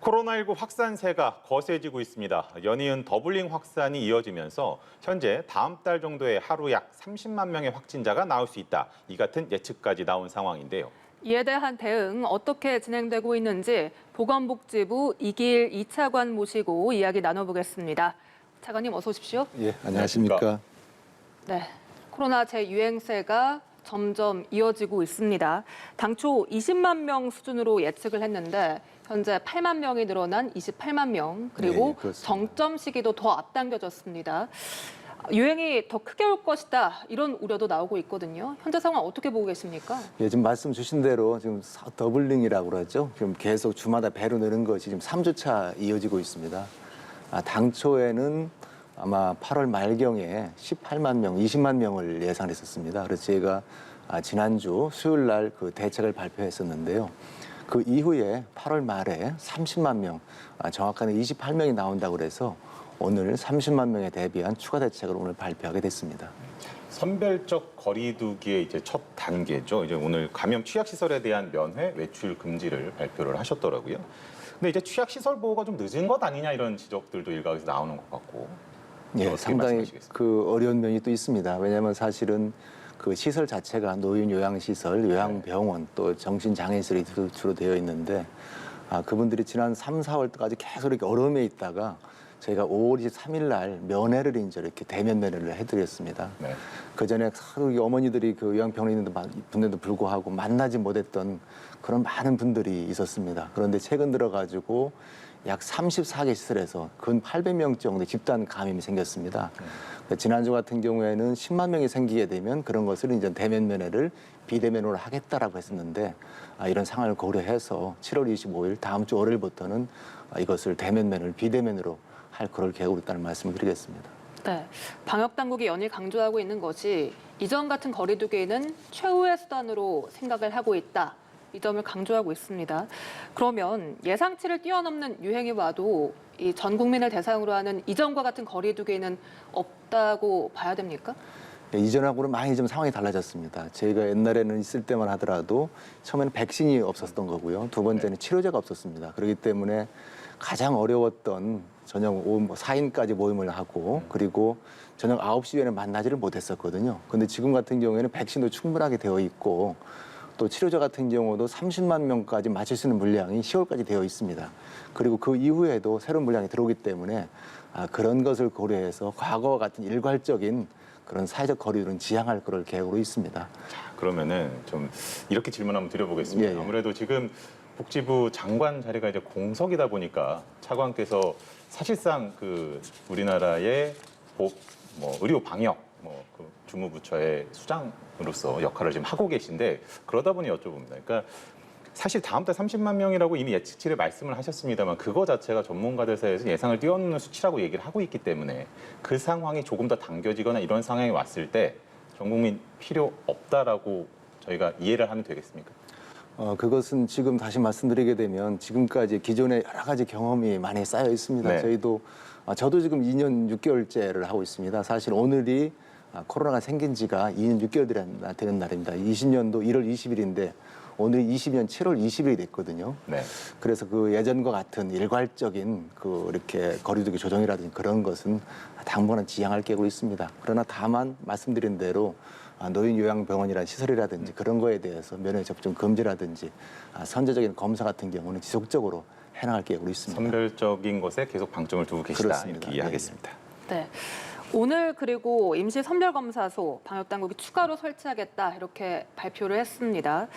코로나19 확산세가 거세지고 있습니다. 연이은 더블링 확산이 이어지면서 현재 다음 달 정도에 하루 약 30만 명의 확진자가 나올 수 있다. 이 같은 예측까지 나온 상황인데요. 이에 대한 대응 어떻게 진행되고 있는지 보건복지부 이기일 2차관 모시고 이야기 나눠보겠습니다. 차관님 어서 오십시오. 예, 안녕하십니까. 네, 코로나 재유행세가 점점 이어지고 있습니다. 당초 20만 명 수준으로 예측을 했는데 현재 8만 명이 늘어난 28만 명, 그리고 네, 정점 시기도 더 앞당겨졌습니다. 유행이 더 크게 올 것이다, 이런 우려도 나오고 있거든요. 현재 상황 어떻게 보고 계십니까? 예, 지금 말씀 주신 대로 지금 더블링이라고 그러죠. 지금 계속 주마다 배로 느는 것이 지금 3주차 이어지고 있습니다. 당초에는 아마 8월 말경에 18만 명, 20만 명을 예상했었습니다. 그래서 제가 지난주 수요일 날 그 대책을 발표했었는데요. 그 이후에 8월 말에 30만 명, 정확하게 28명이 나온다고 그래서 오늘 30만 명에 대비한 추가 대책을 오늘 발표하게 됐습니다. 선별적 거리두기의 이제 첫 단계죠. 이제 오늘 감염 취약시설에 대한 면회, 외출 금지를 발표를 하셨더라고요. 근데 이제 취약시설 보호가 좀 늦은 것 아니냐 이런 지적들도 일각에서 나오는 것 같고. 예, 상당히 그 어려운 면이 또 있습니다. 왜냐하면 사실은 그 시설 자체가 노인 요양시설, 요양병원 또 정신장애시설이 주로 되어 있는데 그분들이 지난 3, 4월까지 계속 이렇게 어려움에 있다가 저희가 5월 23일 날 면회를 이제 이렇게 대면 면회를 해드렸습니다. 네. 그 전에 하루 어머니들이 그 요양병원에 있는 분들도 불구하고 만나지 못했던 그런 많은 분들이 있었습니다. 그런데 최근 들어가지고 약 34개 시설에서 근 800명 정도 집단 감염이 생겼습니다. 지난주 같은 경우에는 10만 명이 생기게 되면 그런 것을 이제 대면 면회를 비대면으로 하겠다라고 했었는데 이런 상황을 고려해서 7월 25일 다음 주 월요일부터는 이것을 대면 면회를 비대면으로 할 그럴 계획으로 있다는 말씀을 드리겠습니다. 네, 방역 당국이 연일 강조하고 있는 것이 이전 같은 거리두기는 최후의 수단으로 생각을 하고 있다. 이 점을 강조하고 있습니다. 그러면 예상치를 뛰어넘는 유행이 와도 이 전 국민을 대상으로 하는 이전과 같은 거리두기는 없다고 봐야 됩니까? 예, 이전하고는 많이 좀 상황이 달라졌습니다. 저희가 옛날에는 있을 때만 하더라도 처음에는 백신이 없었던 거고요. 두 번째는 치료제가 없었습니다. 그렇기 때문에 가장 어려웠던 저녁 4인까지 모임을 하고 그리고 저녁 9시 이후에는 만나지를 못했었거든요. 근데 지금 같은 경우에는 백신도 충분하게 되어 있고 또 치료제 같은 경우도 30만 명까지 맞출 수 있는 물량이 10월까지 되어 있습니다. 그리고 그 이후에도 새로운 물량이 들어오기 때문에 그런 것을 고려해서 과거와 같은 일괄적인 그런 사회적 거리두기는 지향할 그럴 계획으로 있습니다. 자, 그러면은 좀 이렇게 질문 한번 드려보겠습니다. 예. 아무래도 지금 복지부 장관 자리가 이제 공석이다 보니까 차관께서 사실상 그 우리나라의 의료 방역 그 주무부처의 수장으로서 역할을 지금 하고 계신데 그러다 보니 여쭤봅니다. 그러니까 사실 다음 달 30만 명이라고 이미 예측치를 말씀을 하셨습니다만 그거 자체가 전문가들 사이에서 예상을 뛰어넘는 수치라고 얘기를 하고 있기 때문에 그 상황이 조금 더 당겨지거나 이런 상황이 왔을 때 전 국민 필요 없다라고 저희가 이해를 하면 되겠습니까? 그것은 지금 다시 말씀드리게 되면 지금까지 기존에 여러 가지 경험이 많이 쌓여 있습니다. 네. 저도 지금 2년 6개월째를 하고 있습니다. 사실 오늘이 코로나가 생긴 지가 2년 6개월 되는 날입니다. 20년도 1월 20일인데 오늘 20년 7월 20일이 됐거든요. 네. 그래서 그 예전과 같은 일괄적인 이렇게 거리두기 조정이라든지 그런 것은 당분간 지향할 계획으로 있습니다. 그러나 다만 말씀드린 대로 노인 요양병원이라는 시설이라든지 그런 거에 대해서 면회 접종 금지라든지 선제적인 검사 같은 경우는 지속적으로 해나갈 계획으로 있습니다. 선별적인 것에 계속 방점을 두고 계시다. 그렇습니다. 이렇게 이해하겠습니다. 네. 오늘 그리고 임시 선별검사소 방역당국이 추가로 설치하겠다 이렇게 발표를 했습니다.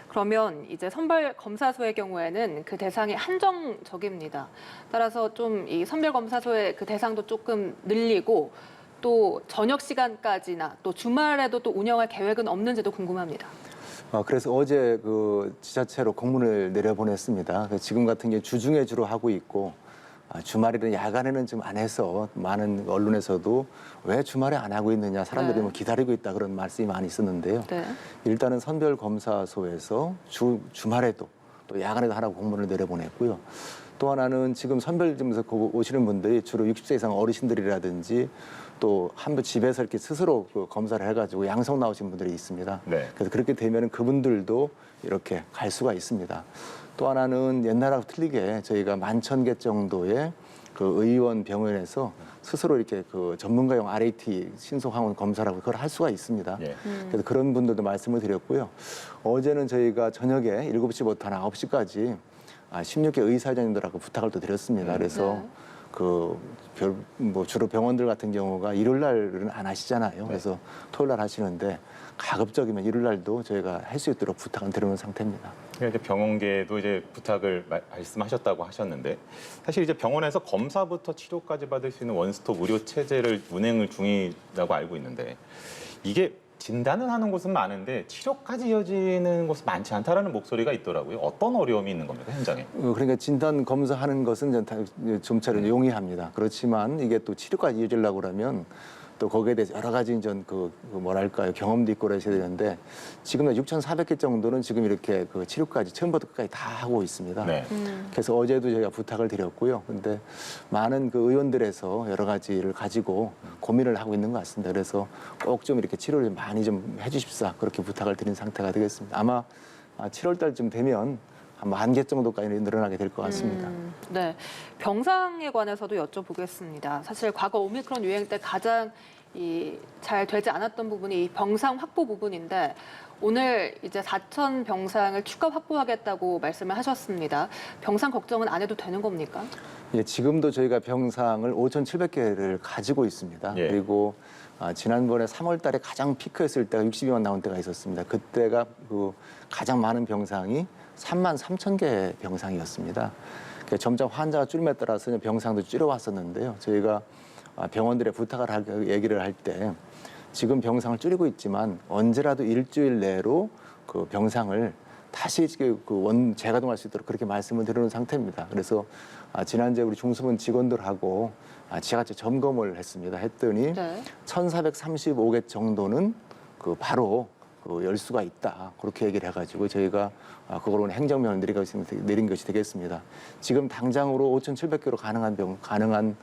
그러면 이제 선별검사소의 경우에는 그 대상이 한정적입니다. 따라서 좀 이 선별검사소의 그 대상도 조금 늘리고 또 저녁 시간까지나 또 주말에도 또 운영할 계획은 없는지도 궁금합니다. 그래서 어제 그 지자체로 공문을 내려보냈습니다. 지금 같은 경우 주중에 주로 하고 있고 주말에는 야간에는 좀 안 해서 많은 언론에서도 왜 주말에 안 하고 있느냐 사람들이 뭐 기다리고 있다 그런 말씀이 많이 있었는데요. 네. 일단은 선별검사소에서 주말에도 또 야간에도 하라고 공문을 내려보냈고요. 또 하나는 지금 선별점에서 오시는 분들이 주로 60세 이상 어르신들이라든지 또 한번 집에서 이렇게 스스로 검사를 해가지고 양성 나오신 분들이 있습니다. 네. 그래서 그렇게 되면 그분들도 이렇게 갈 수가 있습니다. 또 하나는 옛날하고 틀리게 저희가 11,000개 정도의 그 의원 병원에서 스스로 이렇게 그 전문가용 RAT 신속 항원 검사라고 그걸 할 수가 있습니다. 예. 그래서 그런 분들도 말씀을 드렸고요. 어제는 저희가 저녁에 7시부터 한 9시까지 16개 의사진들하고 부탁을 또 드렸습니다. 그래서 네. 뭐 주로 병원들 같은 경우가 일요일 날은 안 하시잖아요. 그래서 토요일 날 하시는데 가급적이면 일요일 날도 저희가 할 수 있도록 부탁을 드리는 상태입니다. 그러니까 이제 병원계도 이제 부탁을 말씀하셨다고 하셨는데 사실 이제 병원에서 검사부터 치료까지 받을 수 있는 원스톱 의료 체제를 운행 중이라고 알고 있는데 이게 진단을 하는 곳은 많은데 치료까지 이어지는 곳은 많지 않다라는 목소리가 있더라고요. 어떤 어려움이 있는 겁니까, 현장에? 그러니까 진단 검사하는 것은 좀처럼 용이합니다. 그렇지만 이게 또 치료까지 이어지려고 그러면 또 거기에 대해서 여러 가지 뭐랄까요, 경험도 있고 그러셔야 되는데 지금 6,400개 정도는 지금 이렇게 그 치료까지 처음부터 끝까지 다 하고 있습니다. 네. 그래서 어제도 저희가 부탁을 드렸고요. 근데 많은 그 의원들에서 여러 가지를 가지고 고민을 하고 있는 것 같습니다. 그래서 꼭 좀 이렇게 치료를 많이 좀 해주십사 그렇게 부탁을 드린 상태가 되겠습니다. 아마 7월 달쯤 되면 한 10,000개 정도까지 늘어나게 될 것 같습니다. 네, 병상에 관해서도 여쭤보겠습니다. 사실 과거 오미크론 유행 때 가장 잘 되지 않았던 부분이 이 병상 확보 부분인데 오늘 이제 4,000 병상을 추가 확보하겠다고 말씀을 하셨습니다. 병상 걱정은 안 해도 되는 겁니까? 예, 지금도 저희가 병상을 5,700개를 가지고 있습니다. 예. 그리고 지난번에 3월 달에 가장 피크였을 때가 62만 나온 때가 있었습니다. 그때가 그 가장 많은 병상이 33,000개 병상이었습니다. 그러니까 점점 환자가 줄임에 따라서 병상도 줄여왔었는데요. 저희가 병원들의 부탁을 얘기를 할 때 지금 병상을 줄이고 있지만 언제라도 일주일 내로 그 병상을 다시 재가동할 수 있도록 그렇게 말씀을 드리는 상태입니다. 그래서 지난주에 우리 중소본 직원들하고 지하철 점검을 했습니다. 했더니 네. 1,435개 정도는 바로 열 수가 있다. 그렇게 얘기를 해가지고 저희가 그거로는 행정명을 내린 것이 되겠습니다. 지금 당장으로 5,700개로 가능한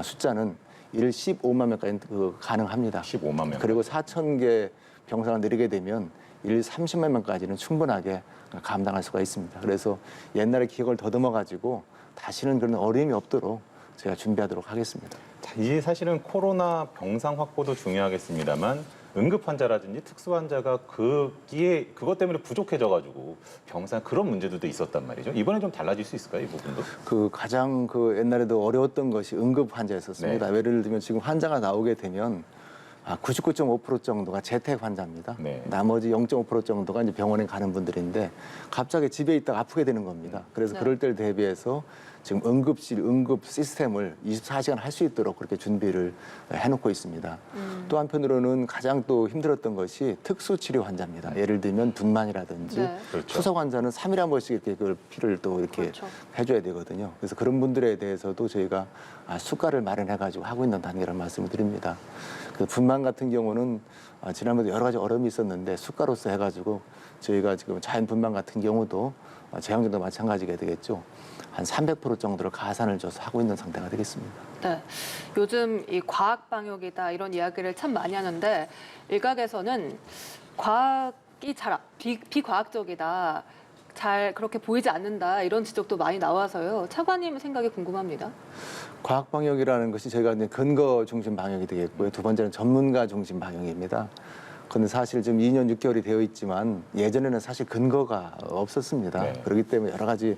숫자는 일 15만 명까지 가능합니다. 15만 명. 그리고 4,000개 병상을 내리게 되면 일 30만 명까지는 충분하게 감당할 수가 있습니다. 그래서 옛날에 기억을 더듬어가지고 다시는 그런 어려움이 없도록 제가 준비하도록 하겠습니다. 자, 이게 사실은 코로나 병상 확보도 중요하겠습니다만 응급 환자라든지 특수 환자가 그것 때문에 부족해져가지고 병상 그런 문제들도 있었단 말이죠. 이번에 좀 달라질 수 있을까요, 이 부분도? 가장 옛날에도 어려웠던 것이 응급 환자였었습니다. 네. 예를 들면 지금 환자가 나오게 되면 99.5% 정도가 재택 환자입니다. 네. 나머지 0.5% 정도가 이제 병원에 가는 분들인데 갑자기 집에 있다가 아프게 되는 겁니다. 그래서 네. 그럴 때를 대비해서 지금 응급실, 응급 시스템을 24시간 할 수 있도록 그렇게 준비를 해놓고 있습니다. 또 한편으로는 가장 또 힘들었던 것이 특수치료 환자입니다. 예를 들면 분만이라든지 네. 그렇죠. 투석 환자는 3일에 한 번씩 이렇게 그 피를 또 이렇게 그렇죠. 해줘야 되거든요. 그래서 그런 분들에 대해서도 저희가 수가를 마련해가지고 하고 있는 단계라는 말씀을 드립니다. 그 분만 같은 경우는 지난번에 여러 가지 어려움이 있었는데 수가로서 해가지고 저희가 지금 자연 분만 같은 경우도 제왕정도 마찬가지가 되겠죠. 한 300% 정도를 가산을 줘서 하고 있는 상태가 되겠습니다. 네, 요즘 이 과학 방역이다 이런 이야기를 참 많이 하는데 일각에서는 과학이 잘 비과학적이다, 잘 그렇게 보이지 않는다 이런 지적도 많이 나와서요. 차관님 생각이 궁금합니다. 과학 방역이라는 것이 저희가 이제 근거 중심 방역이 되겠고요. 두 번째는 전문가 중심 방역입니다. 그런데 사실 지금 2년 6개월이 되어 있지만 예전에는 사실 근거가 없었습니다. 네. 그렇기 때문에 여러 가지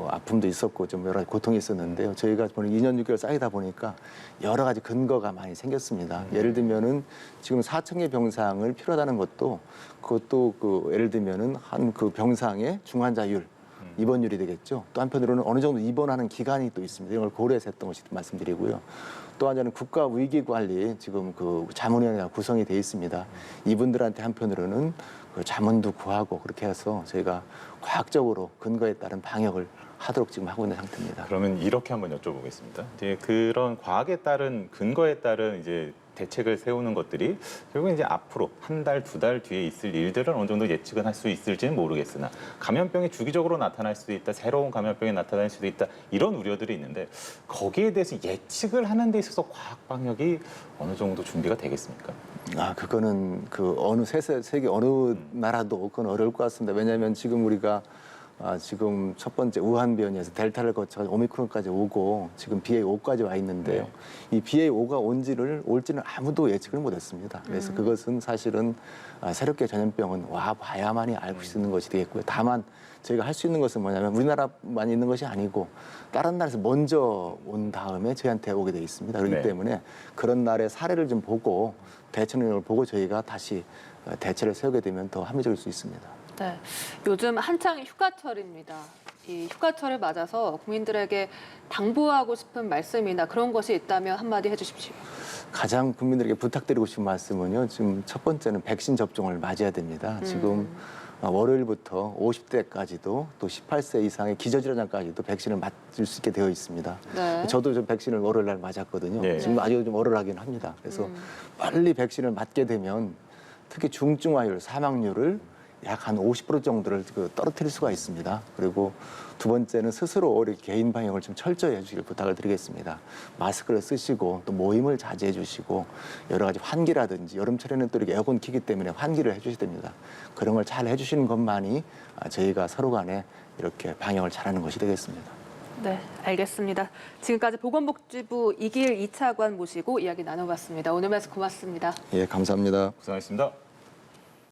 아픔도 있었고 좀 여러 가지 고통이 있었는데요. 저희가 보는 2년 6개월 쌓이다 보니까 여러 가지 근거가 많이 생겼습니다. 예를 들면은 지금 4,000개 병상을 필요하다는 것도 그것도 예를 들면은 한 그 병상의 중환자율 입원율이 되겠죠. 또 한편으로는 어느 정도 입원하는 기간이 또 있습니다. 이런 걸 고려해서 했던 것이 말씀드리고요. 또 하나는 국가 위기 관리 지금 자문위원회가 구성이 돼 있습니다. 이분들한테 한편으로는 자문도 구하고 그렇게 해서 저희가 과학적으로 근거에 따른 방역을 하도록 지금 하고 있는 상태입니다. 그러면 이렇게 한번 여쭤보겠습니다. 이제 그런 과학에 따른 근거에 따른 이제 대책을 세우는 것들이 결국 이제 앞으로 한 달, 2달 뒤에 있을 일들은 어느 정도 예측은 할 수 있을지는 모르겠으나 감염병이 주기적으로 나타날 수도 있다, 새로운 감염병이 나타날 수도 있다 이런 우려들이 있는데 거기에 대해서 예측을 하는 데 있어서 과학 방역이 어느 정도 준비가 되겠습니까? 그거는 어느 세계 어느 나라도 그건 어려울 것 같습니다. 왜냐하면 지금 우리가 지금 첫 번째 우한 변이에서 델타를 거쳐 오미크론까지 오고 지금 BA5까지 와 있는데요. 이 BA5가 올지는 아무도 예측을 못했습니다. 그래서 그것은 사실은 새롭게 전염병은 와 봐야만이 알 수 있는 것이 되겠고요. 다만 저희가 할 수 있는 것은 뭐냐면 우리나라만 있는 것이 아니고 다른 나라에서 먼저 온 다음에 저희한테 오게 돼 있습니다. 그렇기 네. 때문에 그런 날의 사례를 좀 보고 대처 능력을 보고 저희가 다시 대책을 세우게 되면 더 합리적일 수 있습니다. 네, 요즘 한창 휴가철입니다. 이 휴가철을 맞아서 국민들에게 당부하고 싶은 말씀이나 그런 것이 있다면 한마디 해주십시오. 가장 국민들에게 부탁드리고 싶은 말씀은요. 지금 첫 번째는 백신 접종을 맞아야 됩니다. 지금 월요일부터 50대까지도 또 18세 이상의 기저질환자까지도 백신을 맞을 수 있게 되어 있습니다. 네. 저도 좀 백신을 월요일 날 맞았거든요. 네. 지금 아주 좀 얼얼하긴 합니다. 그래서 빨리 백신을 맞게 되면 특히 중증화율, 사망률을 약 한 50% 정도를 떨어뜨릴 수가 있습니다. 그리고 두 번째는 스스로 우리 개인 방역을 좀 철저히 해주시길 부탁을 드리겠습니다. 마스크를 쓰시고 또 모임을 자제해 주시고 여러 가지 환기라든지 여름철에는 또 이렇게 에어컨 키기 때문에 환기를 해주셔야 됩니다. 그런 걸 잘 해주시는 것만이 저희가 서로 간에 이렇게 방역을 잘하는 것이 되겠습니다. 네, 알겠습니다. 지금까지 보건복지부 이길 2차관 모시고 이야기 나눠봤습니다. 오늘 말씀 고맙습니다. 예, 감사합니다. 고생하셨습니다.